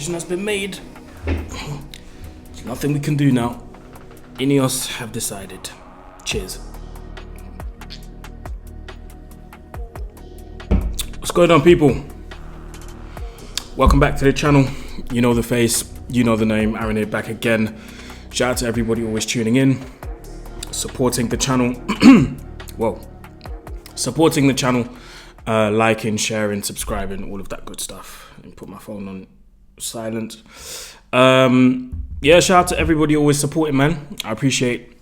decision has been made. There's nothing we can do now. INEOS have decided. Cheers. What's going on, people? Welcome back to the channel. You know the face, you know the name. Aaron here, back again. Shout out to everybody always tuning in, supporting the channel. Supporting the channel, liking, sharing, subscribing, all of that good stuff. And put my phone on silent. Shout out to everybody always supporting, man. I appreciate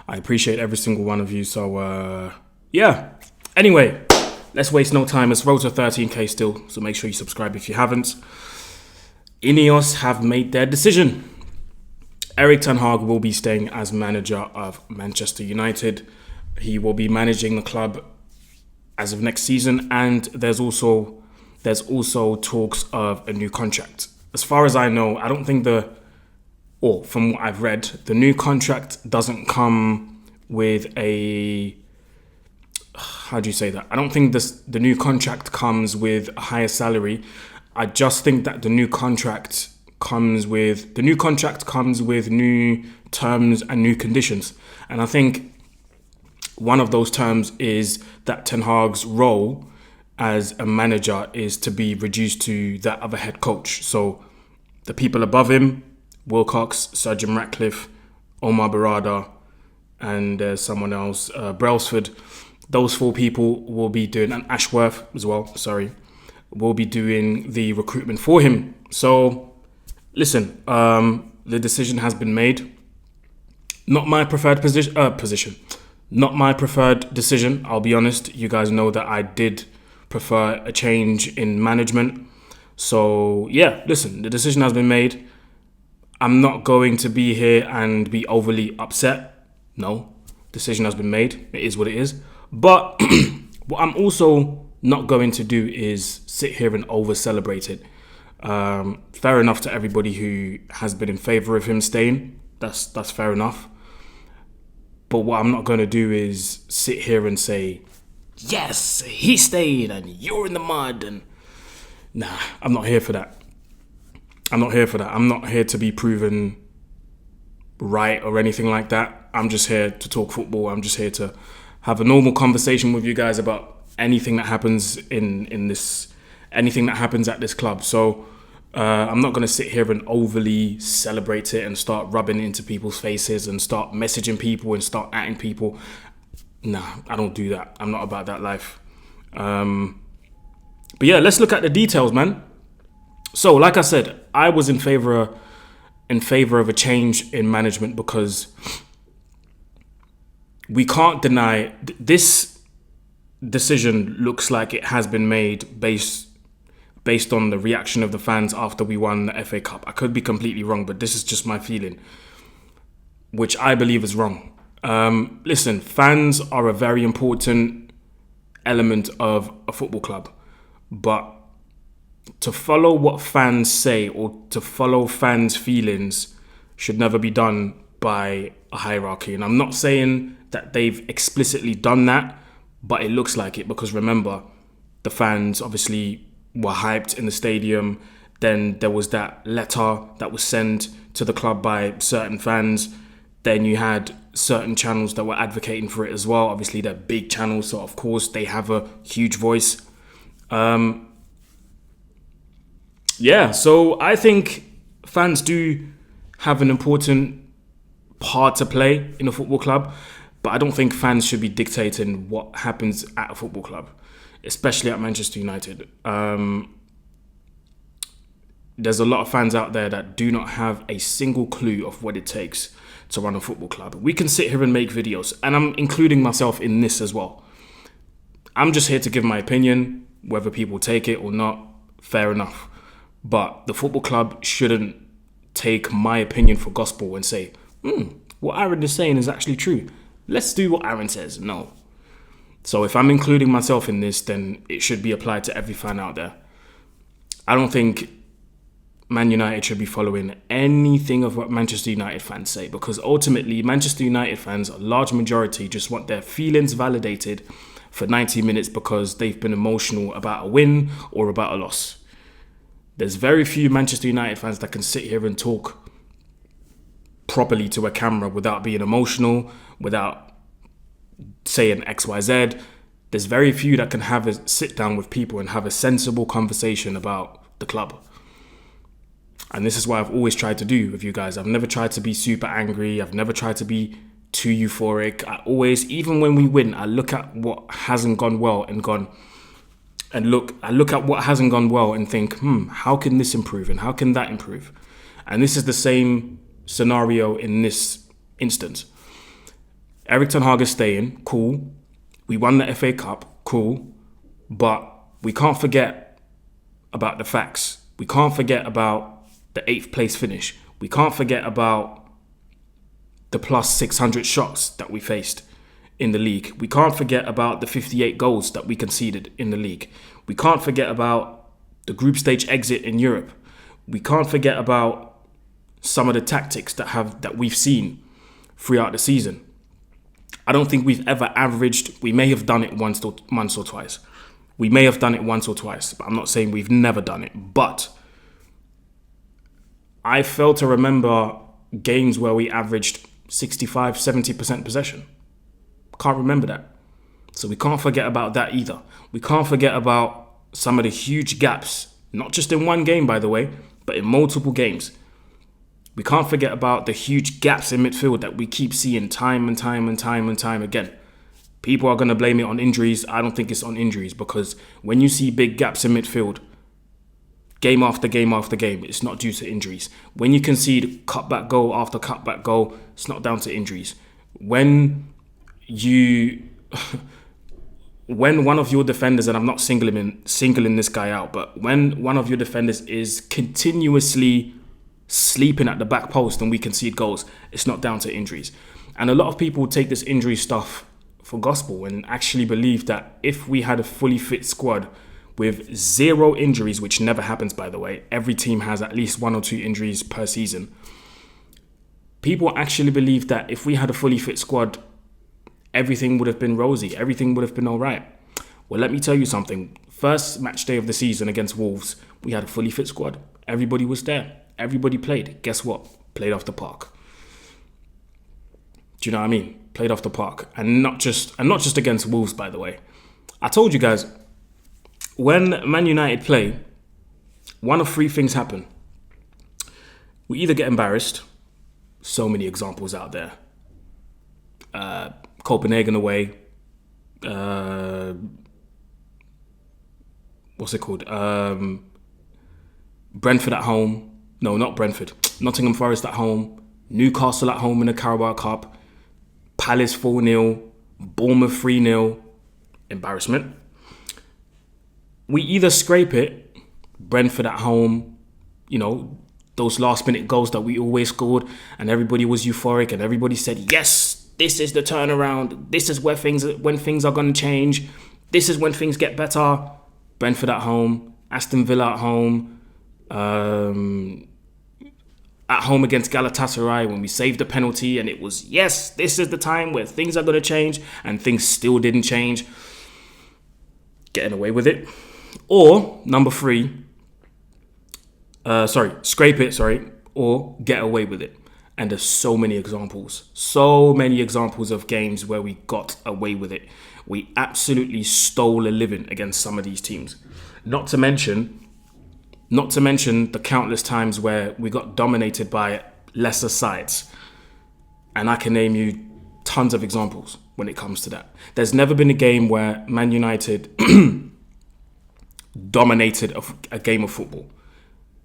every single one of you. So anyway, let's waste no time. It's road to 13k still, so make sure you subscribe if you haven't. INEOS have made their decision. Erik will be staying as manager of Manchester United. He will be managing the club as of next season, and there's also talks of a new contract. As far as I know, I don't think from what I've read, the new contract doesn't come with a, how do you say that? I don't think the new contract comes with a higher salary. I just think that the new contract comes with new terms and new conditions. And I think one of those terms is that Ten Hag's role as a manager is to be reduced to that of a head coach. So the people above him, Wilcox, Sir Jim Ratcliffe, Omar Barada, and someone else, Brailsford, those four people will be doing, and Ashworth as well, will be doing the recruitment for him. So listen, the decision has been made. Not my preferred position. Not my preferred decision. I'll be honest. You guys know that I did prefer a change in management. So yeah, listen, the decision has been made. I'm not going to be here and be overly upset. No, decision has been made. It is what it is. But what I'm also not going to do is sit here and over celebrate it. Fair enough to everybody who has been in favour of him staying. That's fair enough. But what I'm not going to do is sit here and say, yes, he stayed and you're in the mud. And nah, I'm not here for that. I'm not here to be proven right or anything like that. I'm just here to talk football. I'm just here to have a normal conversation with you guys about anything that happens anything that happens at this club. So I'm not going to sit here and overly celebrate it and start rubbing it into people's faces and start messaging people and start atting people. Nah, I don't do that. I'm not about that life. But yeah, let's look at the details, man. So, like I said, I was in favor of a change in management because we can't deny this decision looks like it has been made based on the reaction of the fans after we won the FA Cup. I could be completely wrong, but this is just my feeling, which I believe is wrong. Listen, fans are a very important element of a football club, but to follow what fans say or to follow fans' feelings should never be done by a hierarchy. And I'm not saying that they've explicitly done that, but it looks like it, because remember, the fans obviously were hyped in the stadium. Then there was that letter that was sent to the club by certain fans. Then you had certain channels that were advocating for it as well. Obviously, they're big channels, so of course they have a huge voice. So I think fans do have an important part to play in a football club, but I don't think fans should be dictating what happens at a football club, especially at Manchester United. There's a lot of fans out there that do not have a single clue of what it takes to run a football club. We can sit here and make videos, and I'm including myself in this as well. I'm just here to give my opinion, whether people take it or not, fair enough. But the football club shouldn't take my opinion for gospel and say, what Aaron is saying is actually true. Let's do what Aaron says. No. So if I'm including myself in this, then it should be applied to every fan out there. I don't think Man United should be following anything of what Manchester United fans say, because ultimately Manchester United fans, a large majority, just want their feelings validated for 90 minutes because they've been emotional about a win or about a loss. There's very few Manchester United fans that can sit here and talk properly to a camera without being emotional, without saying XYZ. There's very few that can have a sit down with people and have a sensible conversation about the club. And this is what I've always tried to do with you guys. I've never tried to be super angry. I've never tried to be too euphoric. I always, even when we win, I look at what hasn't gone well and I look at what hasn't gone well and think, how can this improve and how can that improve? And this is the same scenario in this instance. Erik ten Hag is staying, cool. We won the FA Cup, cool. But we can't forget about the facts. We can't forget about the 8th place finish. We can't forget about the plus 600 shots that we faced in the league. We can't forget about the 58 goals that we conceded in the league. We can't forget about the group stage exit in Europe. We can't forget about some of the tactics that we've seen throughout the season. I don't think we've ever averaged. We may have done it once or twice. We may have done it once or twice, but I'm not saying we've never done it. But I fail to remember games where we averaged 65, 70% possession. Can't remember that. So we can't forget about that either. We can't forget about some of the huge gaps, not just in one game, by the way, but in multiple games. We can't forget about the huge gaps in midfield that we keep seeing time and time again. People are going to blame it on injuries. I don't think it's on injuries, because when you see big gaps in midfield, game after game after game, it's not due to injuries. When you concede cutback goal after cutback goal, it's not down to injuries. When one of your defenders, and I'm not singling this guy out, but when one of your defenders is continuously sleeping at the back post and we concede goals, it's not down to injuries. And a lot of people take this injury stuff for gospel and actually believe that if we had a fully fit squad with 0 injuries, which never happens, by the way, every team has at least 1 or 2 injuries per season. People actually believe that if we had a fully fit squad, everything would have been rosy, everything would have been all right. Well, let me tell you something. First match day of the season against Wolves, we had a fully fit squad. Everybody was there. Everybody played. Guess what? Played off the park. Do you know what I mean? Played off the park. And not just against Wolves, by the way. I told you guys, when Man United play, one of 3 things happen. We either get embarrassed. So many examples out there. Copenhagen away. What's it called? Brentford at home. No, not Brentford. Nottingham Forest at home. Newcastle at home in the Carabao Cup. Palace 4-0. Bournemouth 3-0. Embarrassment. We either scrape it. Brentford at home. You know, those last minute goals that we always scored. And everybody was euphoric. And everybody said, yes, this is the turnaround. This is when things are going to change. This is when things get better. Brentford at home. Aston Villa at home. At home against Galatasaray when we saved the penalty and it was, yes, this is the time where things are going to change, and things still didn't change. Getting away with it. Or, number 3, scrape it, or get away with it. And there's so many examples of games where we got away with it. We absolutely stole a living against some of these teams. Not to mention the countless times where we got dominated by lesser sides. And I can name you tons of examples when it comes to that. There's never been a game where Man United dominated a game of football.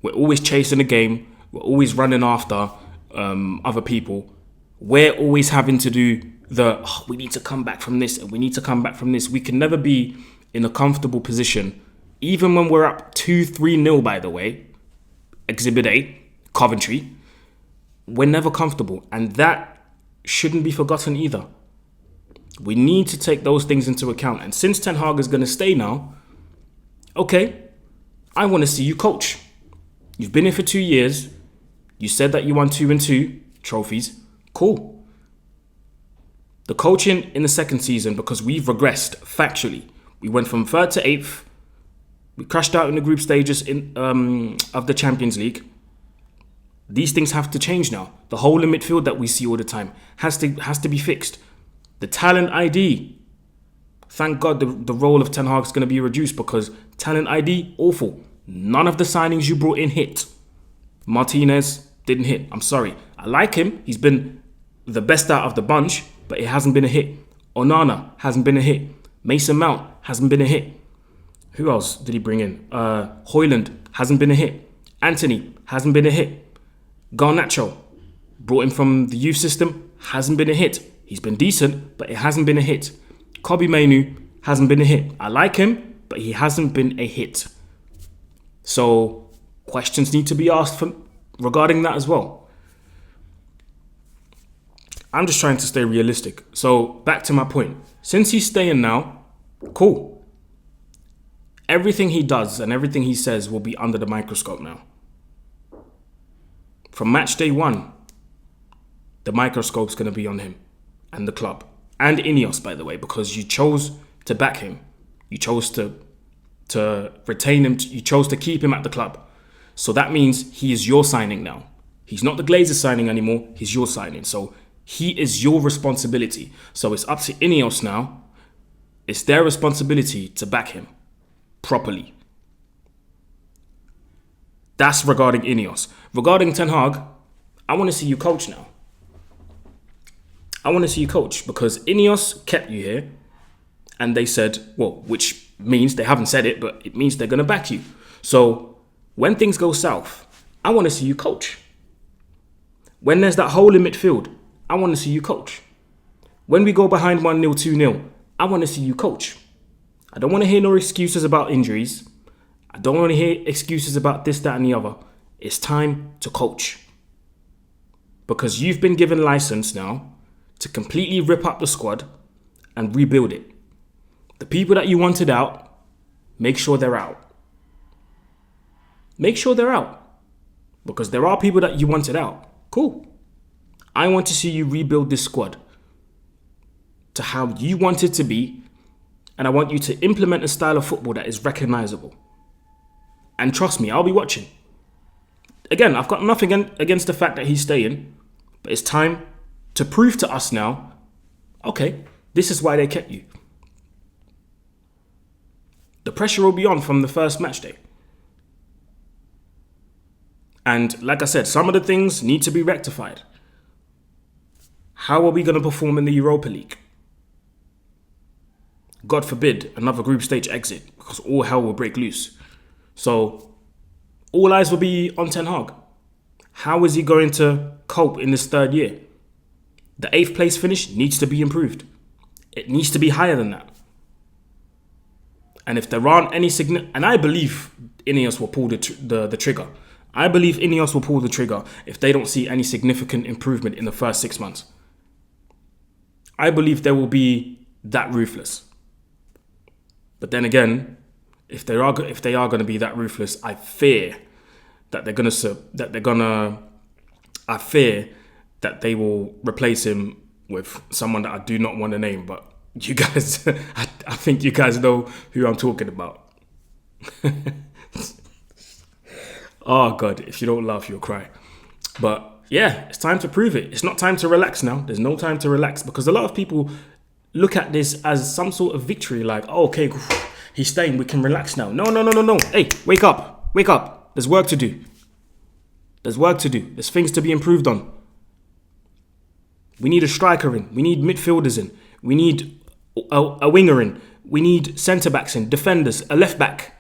We're always chasing the game. We're always running after other people. We're always having to do we need to come back from this and we need to come back from this. We can never be in a comfortable position. Even when we're up 2-3-0, by the way, Exhibit A, Coventry, we're never comfortable. And that shouldn't be forgotten either. We need to take those things into account. And since Ten Hag is going to stay now, okay, I want to see you coach. You've been here for 2 years. You said that you won 2 trophies. Cool. The coaching in the second season, because we've regressed factually. We went from 3rd to 8th. We crashed out in the group stages of the Champions League. These things have to change now. The hole in midfield that we see all the time has to be fixed. The talent ID. Thank God the role of Ten Hag is going to be reduced, because talent ID, awful. None of the signings you brought in hit. Martinez didn't hit. I'm sorry. I like him. He's been the best out of the bunch, but it hasn't been a hit. Onana hasn't been a hit. Mason Mount hasn't been a hit. Who else did he bring in? Højlund hasn't been a hit. Anthony hasn't been a hit. Garnacho, brought him from the youth system, hasn't been a hit. He's been decent, but it hasn't been a hit. Kobbie Mainoo hasn't been a hit. I like him, but he hasn't been a hit. So questions need to be asked regarding that as well. I'm just trying to stay realistic. So back to my point. Since he's staying now, cool. Everything he does and everything he says will be under the microscope now. From match day 1, the microscope's going to be on him and the club. And INEOS, by the way, because you chose to back him. You chose to retain him. You chose to keep him at the club. So that means he is your signing now. He's not the Glazers signing anymore. He's your signing. So he is your responsibility. So it's up to INEOS now. It's their responsibility to back him properly. That's regarding INEOS. Regarding Ten Hag, I want to see you coach now. I want to see you coach, because INEOS kept you here and they said, well, which means they haven't said it, but it means they're going to back you. So when things go south, I want to see you coach. When there's that hole in midfield, I want to see you coach. When we go behind 1-0, 2-0, I want to see you coach. I don't want to hear no excuses about injuries. I don't want to hear excuses about this, that, and the other. It's time to coach. Because you've been given license now to completely rip up the squad and rebuild it. The people that you wanted out, make sure they're out. Make sure they're out. Because there are people that you wanted out. Cool. I want to see you rebuild this squad to how you want it to be. And I want you to implement a style of football that is recognizable. And trust me, I'll be watching. Again, I've got nothing against the fact that he's staying. But it's time to prove to us now, okay, this is why they kept you. The pressure will be on from the first match day. And like I said, some of the things need to be rectified. How are we going to perform in the Europa League? God forbid, another group stage exit, because all hell will break loose. So, all eyes will be on Ten Hag. How is he going to cope in this third year? The 8th place finish needs to be improved. It needs to be higher than that. And if there aren't any and I believe INEOS will pull the trigger. I believe INEOS will pull the trigger if they don't see any significant improvement in the first 6 months. I believe they will be that ruthless. But then again, if they are going to be that ruthless, I fear that they will replace him with someone that I do not want to name. But you guys, I think you guys know who I'm talking about. Oh God, if you don't laugh, you'll cry. But yeah, it's time to prove it. It's not time to relax now. There's no time to relax, because a lot of people look at this as some sort of victory, like, oh, okay, he's staying, we can relax now. No. Hey, wake up. There's work to do. There's things to be improved on. We need a striker in. We need midfielders in. We need a winger in. We need centre-backs in, defenders, a left-back.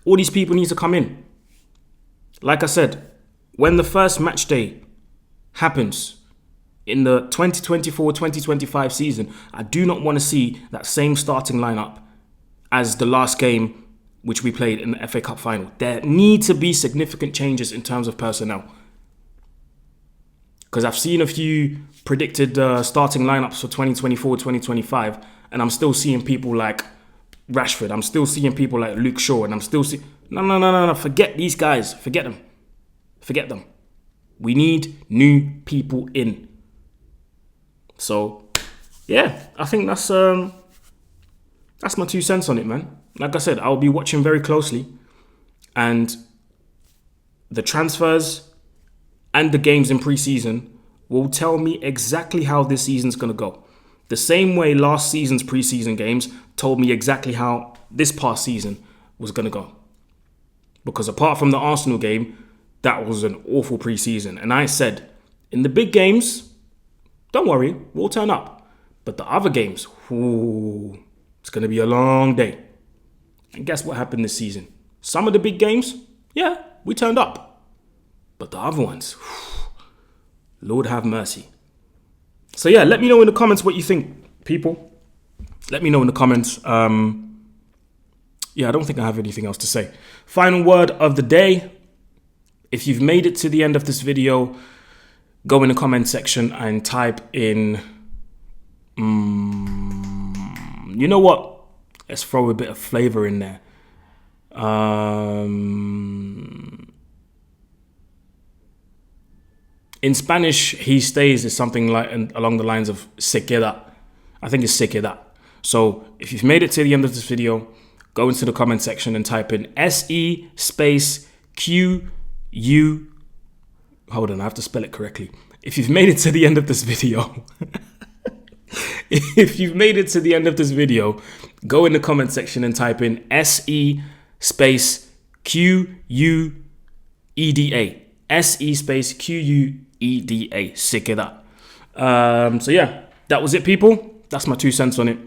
All these people need to come in. Like I said, when the first match day happens in the 2024-2025 season, I do not want to see that same starting lineup as the last game which we played in the FA Cup final. There need to be significant changes in terms of personnel. Because I've seen a few predicted starting lineups for 2024-2025, and I'm still seeing people like Rashford. I'm still seeing people like Luke Shaw, and I'm still seeing... No. Forget these guys. Forget them. We need new people in. So, yeah, I think that's my 2 cents on it, man. Like I said, I'll be watching very closely, and the transfers and the games in pre-season will tell me exactly how this season's going to go. The same way last season's pre-season games told me exactly how this past season was going to go. Because apart from the Arsenal game, that was an awful pre-season. And I said, in the big games, don't worry, we'll turn up. But the other games, it's going to be a long day. And guess what happened this season? Some of the big games, yeah, we turned up. But the other ones, Lord have mercy. So yeah, let me know in the comments what you think, people. Let me know in the comments. Yeah, I don't think I have anything else to say. Final word of the day. If you've made it to the end of this video, go in the comment section and type in... you know what? Let's throw a bit of flavor in there. In Spanish, he stays is something like along the lines of se queda. I think it's se queda. So if you've made it to the end of this video, go into the comment section and type in SE space QU. Hold on, I have to spell it correctly. If you've made it to the end of this video, go in the comment section and type in SE space QUEDA. SE space QUEDA. Sick of that. So yeah, that was it, people. That's my 2 cents on it.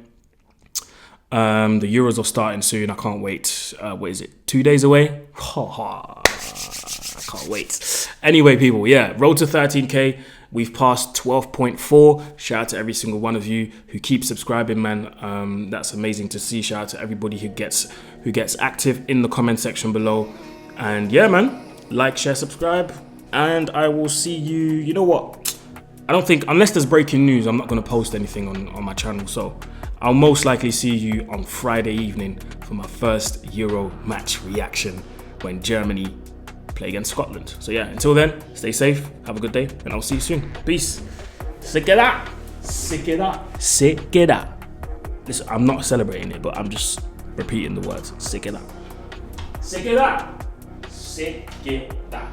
The Euros are starting soon. I can't wait. What is it? 2 days away? I can't wait. Anyway, people, yeah, road to 13K. We've passed 12.4. Shout out to every single one of you who keeps subscribing, man. That's amazing to see. Shout out to everybody who gets active in the comment section below. And yeah, man, like, share, subscribe, and I will see you. You know what? I don't think, unless there's breaking news, I'm not going to post anything on my channel. So I'll most likely see you on Friday evening for my first Euro match reaction when Germany play against Scotland. So yeah, until then, stay safe, have a good day, and I'll see you soon. Peace. Se queda. Se queda. Se queda. Listen, I'm not celebrating it, but I'm just repeating the words. Se queda. Se queda. Se queda.